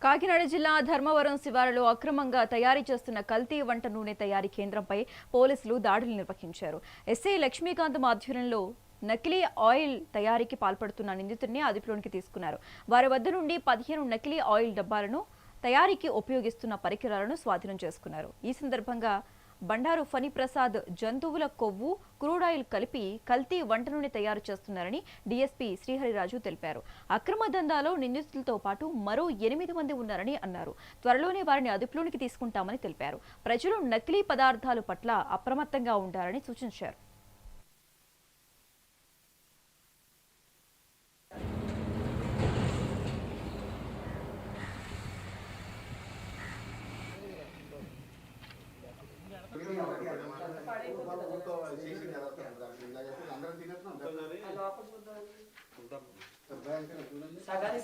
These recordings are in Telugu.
కాకినాడ జిల్లా ధర్మవరం శివారులో అక్రమంగా తయారీ చేస్తున్న కల్తీ వంట నూనె తయారీ కేంద్రంపై పోలీసులు దాడులు నిర్వహించారు. ఎస్ఐ లక్ష్మీకాంత్ ఆధ్వర్యంలో నకిలీ ఆయిల్ తయారీకి పాల్పడుతున్న నిందితుడిని అదుపులోకి తీసుకున్నారు. వారి వద్ద నుండి 15 నకిలీ ఆయిల్ డబ్బాలను, తయారీకి ఉపయోగిస్తున్న పరికరాలను స్వాధీనం చేసుకున్నారు. ఈ సందర్భంగా బండారు ఫణిప్రసాద్ జంతువుల కొవ్వు, క్రూడాయిల్ కలిపి కల్తీ వంట నూనె తయారు చేస్తున్నారని డీఎస్పీ శ్రీహరిరాజు తెలిపారు. అక్రమ దందాలో నిందితులతో పాటు మరో 8 మంది ఉన్నారని అన్నారు. త్వరలోనే వారిని అదుపులోనికి తీసుకుంటామని తెలిపారు. ప్రజలు నకిలీ పదార్థాల పట్ల అప్రమత్తంగా ఉండాలని సూచించారు.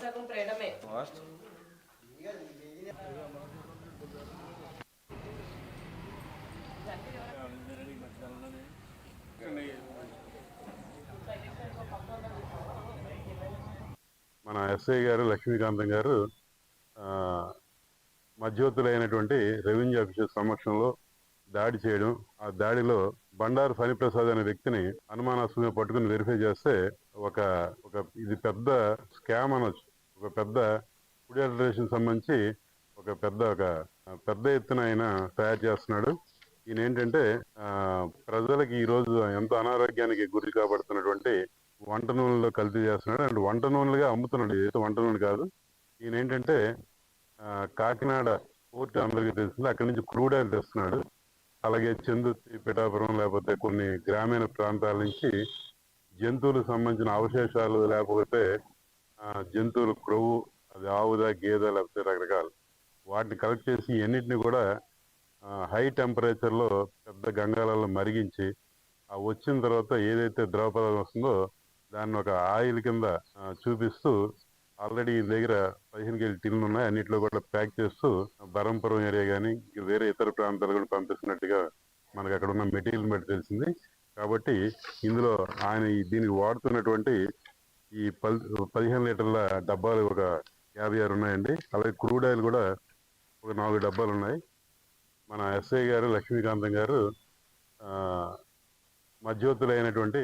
సగం ప్రేడమే మన ఎస్ఐ గారు లక్ష్మీకాంతం గారు మధ్యవర్తులైనటువంటి రెవెన్యూ ఆఫీసర్ సమక్షంలో దాడి చేయడం, ఆ దాడిలో బండారు ఫణిప్రసాద్ అనే వ్యక్తిని అనుమానాస్పదంగా పట్టుకుని వెరిఫై చేస్తే ఇది పెద్ద స్కామ్ అనొచ్చు. ఒక పెద్ద ఫుడ్ అడల్టరేషన్ సంబంధించి ఒక పెద్ద ఎత్తున ఆయన తయారు చేస్తున్నాడు. ఈయన ఏంటంటే ప్రజలకి ఈ రోజు ఎంతో అనారోగ్యానికి గురి కాబడుతున్నటువంటి వంట నూనెలో కల్తీ చేస్తున్నాడు. అండ్ వంట నూనెలుగా అమ్ముతున్నాడు, ఏదో వంట నూనె కాదు. ఈయన ఏంటంటే కాకినాడ పోర్ట్ అందరికీ తెలిసింది, అక్కడి నుంచి క్రూడ్ ఆయిల్ తెస్తున్నాడు. అలాగే చందుర్తి, పిఠాపురం లేకపోతే కొన్ని గ్రామీణ ప్రాంతాల నుంచి జంతువులకు సంబంధించిన అవశేషాలు, లేకపోతే జంతువుల క్రొవ్వు, అది ఆవుదా, గేదె, లేకపోతే రకరకాలు వాటిని కలెక్ట్ చేసి ఎన్నిటిని కూడా హై టెంపరేచర్లో పెద్ద గంగాలలో మరిగించి ఆ వచ్చిన తర్వాత ఏదైతే ద్రవ పదార్థం వస్తుందో దాన్ని ఒక ఆయిల్ కింద చూపిస్తూ ఆల్రెడీ ఈ దగ్గర 15 కేజీ టిన్లు ఉన్నాయి. అన్నింటిలో కూడా ప్యాక్ చేస్తూ బరంపురం ఏరియా కానీ వేరే ఇతర ప్రాంతాలు కూడా పంపిస్తున్నట్టుగా మనకు అక్కడ ఉన్న మెటీరియల్ బట్టి తెలిసింది. కాబట్టి ఇందులో ఆయన దీనికి వాడుతున్నటువంటి ఈ 15 లీటర్ల డబ్బాలు ఒక 56 ఉన్నాయండి. అలాగే క్రూడ్ ఆయిల్ కూడా ఒక 4 డబ్బాలు ఉన్నాయి. మన ఎస్ఐ గారు లక్ష్మీకాంతం గారు మధ్యవర్తులైనటువంటి